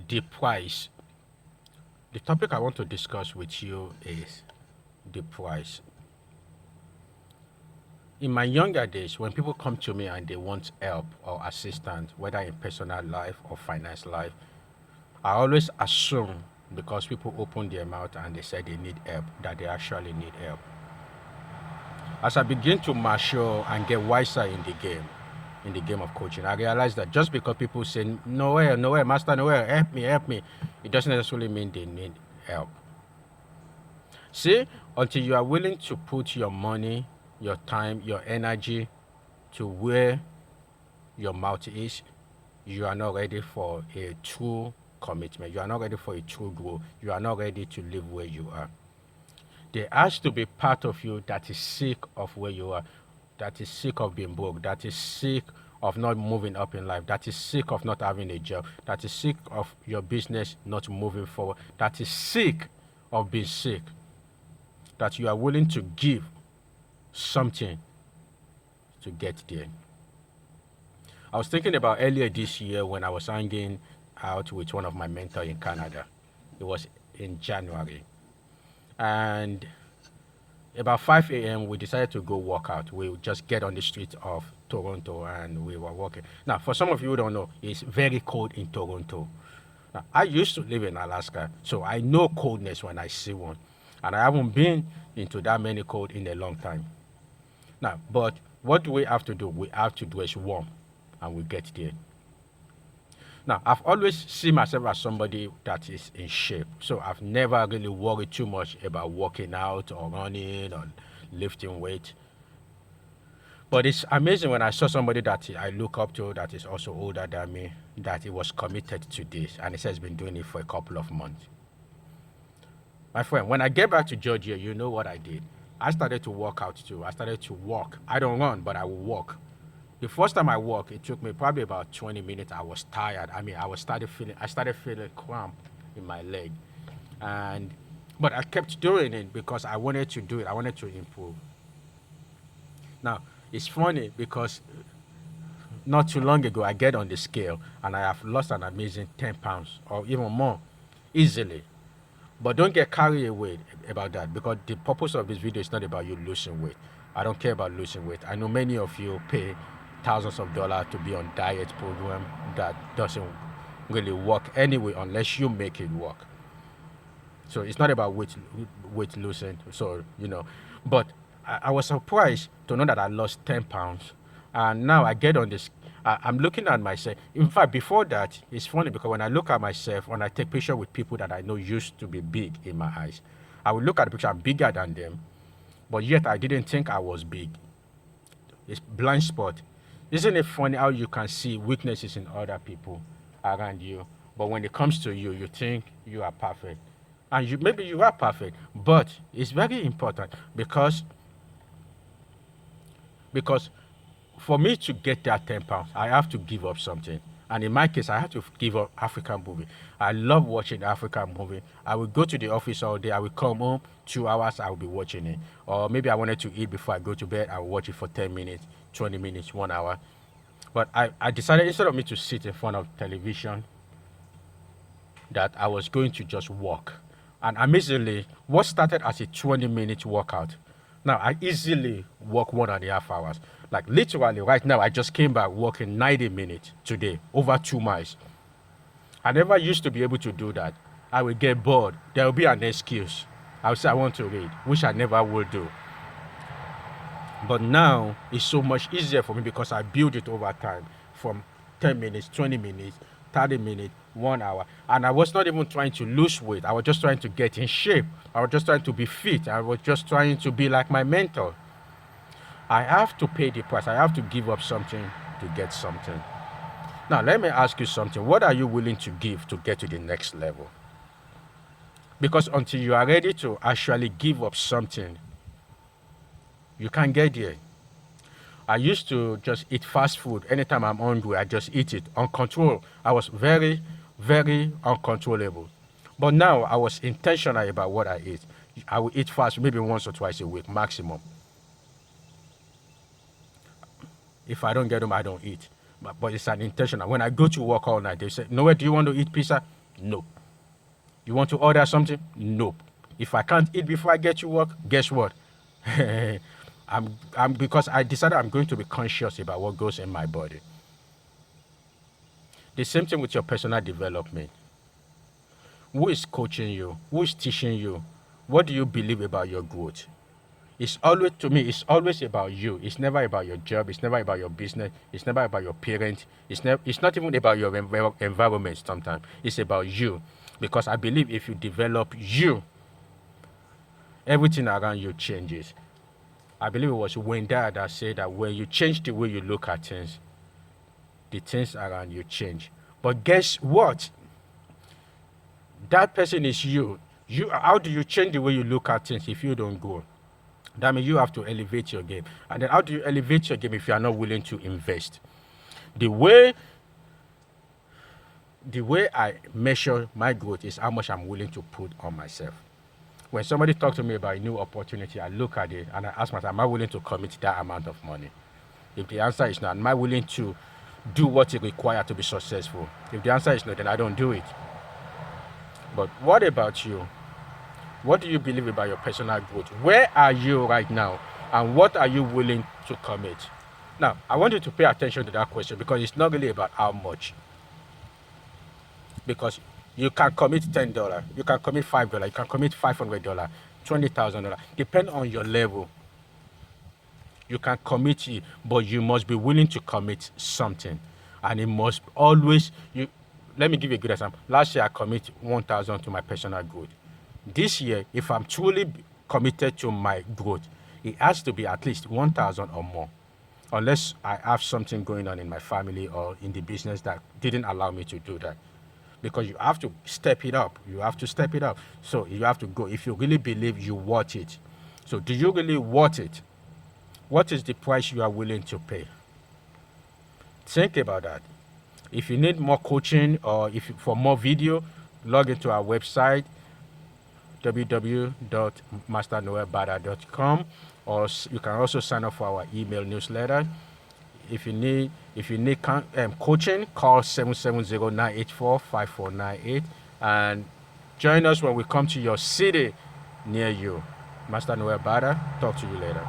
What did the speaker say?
the price. The topic I want to discuss with you is the price. In my younger days, when people come to me and they want help or assistance, whether in personal life or finance life, I always assume because people open their mouth and they say they need help, that they actually need help. As I begin to mature and get wiser in the game of coaching, I realize that just because people say, Noel, Noel, Master Noel, help me, it doesn't necessarily mean they need help. See, until you are willing to put your money, your time, your energy to where your mouth is, you are not ready for a true commitment. You are not ready for a true growth. You are not ready to live where you are. There has to be part of you that is sick of where you are, that is sick of being broke, that is sick of not moving up in life, that is sick of not having a job, that is sick of your business not moving forward, that is sick of being sick, that you are willing to give something to get there. I was thinking about earlier this year when I was hanging out with one of my mentors in Canada. It was in January. And about 5 a.m., we decided to go walk out. We would just get on the streets of Toronto and we were walking. Now, for some of you who don't know, it's very cold in Toronto. Now, I used to live in Alaska, so I know coldness when I see one. And I haven't been into that many cold in a long time. Now, but what do we have to do? We have to dress warm and we get there. Now, I've always seen myself as somebody that is in shape. So I've never really worried too much about working out or running or lifting weight. But it's amazing when I saw somebody that I look up to that is also older than me, that he was committed to this. And he says he's been doing it for a couple of months. My friend, when I get back to Georgia, you know what I did? I started to work out too. I started to walk. I don't run, but I will walk. The first time I walked, it took me probably about 20 minutes. I was tired. I started feeling cramp in my leg. But I kept doing it because I wanted to do it. I wanted to improve. Now, it's funny because not too long ago, I get on the scale and I have lost an amazing 10 pounds or even more easily. But don't get carried away about that because the purpose of this video is not about you losing weight. I don't care about losing weight. I know many of you pay thousands of dollars to be on diet program that doesn't really work anyway unless you make it work. So it's not about weight losing. So, but I was surprised to know that I lost 10 pounds. And now I get on this, I'm looking at myself. In fact, before that, it's funny because when I look at myself, when I take picture with people that I know used to be big in my eyes, I would look at the picture, I'm bigger than them, but yet I didn't think I was big. It's blind spot. Isn't it funny how you can see weaknesses in other people around you, but when it comes to you, you think you are perfect. And maybe you are perfect, but it's very important because for me to get that 10 pounds, I have to give up something. And in my case, I have to give up African movie. I love watching African movie. I will go to the office all day. I will come home, 2 hours, I will be watching it. Or maybe I wanted to eat before I go to bed. I will watch it for 10 minutes, 20 minutes, 1 hour. But I decided instead of me to sit in front of television, that I was going to just walk. And amazingly, what started as a 20-minute workout, now I easily walk 1.5 hours. Like literally right now, I just came back walking 90 minutes today, over 2 miles. I never used to be able to do that. I would get bored. There will be an excuse. I would say I want to read, which I never will do. But now it's so much easier for me because I build it over time from 10 minutes, 20 minutes, 30 minutes, 1 hour. And I was not even trying to lose weight. I was just trying to get in shape. I was just trying to be fit. I was just trying to be like my mentor. I have to pay the price. I have to give up something to get something. Now, let me ask you something. What are you willing to give to get to the next level? Because until you are ready to actually give up something, you can't get there. I used to just eat fast food. Anytime I'm hungry, I just eat it uncontrolled. I was very, very uncontrollable. But now I was intentional about what I eat. I will eat fast maybe once or twice a week, maximum. If I don't get them, I don't eat. But it's an intentional. When I go to work all night, they say, Noel, do you want to eat pizza? Nope. You want to order something? Nope. If I can't eat before I get to work, guess what? I'm because I decided I'm going to be conscious about what goes in my body. The same thing with your personal development. Who is coaching you? Who is teaching you? What do you believe about your growth? It's always, to me, it's always about you. It's never about your job. It's never about your business. It's never about your parents. It's not even about your environment sometimes. It's about you. Because I believe if you develop you, everything around you changes. I believe it was Wendell that said that when you change the way you look at things, the things around you change. But guess what? That person is you. How do you change the way you look at things if you don't grow? That means you have to elevate your game. And then how do you elevate your game if you are not willing to invest? The way I measure my growth is how much I'm willing to put on myself. When somebody talks to me about a new opportunity, I look at it and I ask myself, am I willing to commit that amount of money? If the answer is no, am I willing to do what it requires to be successful? If the answer is no, then I don't do it. But what about you? What do you believe about your personal growth? Where are you right now? And what are you willing to commit? Now, I want you to pay attention to that question because it's not really about how much. Because you can commit $10, you can commit $5, you can commit $500, $20,000, depending on your level. You can commit it, but you must be willing to commit something. And it must always, let me give you a good example. Last year, I committed 1,000 to my personal growth. This year, if I'm truly committed to my growth, it has to be at least 1,000 or more. Unless I have something going on in my family or in the business that didn't allow me to do that. Because you have to step it up. You have to step it up. So you have to go. If you really believe you want it. So do you really want it? What is the price you are willing to pay? Think about that. If you need more coaching or for more video, log into our website, www.masternoelbada.com, or you can also sign up for our email newsletter. If you need coaching, call 770-984-5498 and join us when we come to your city near you. Master Noel Bada, talk to you later.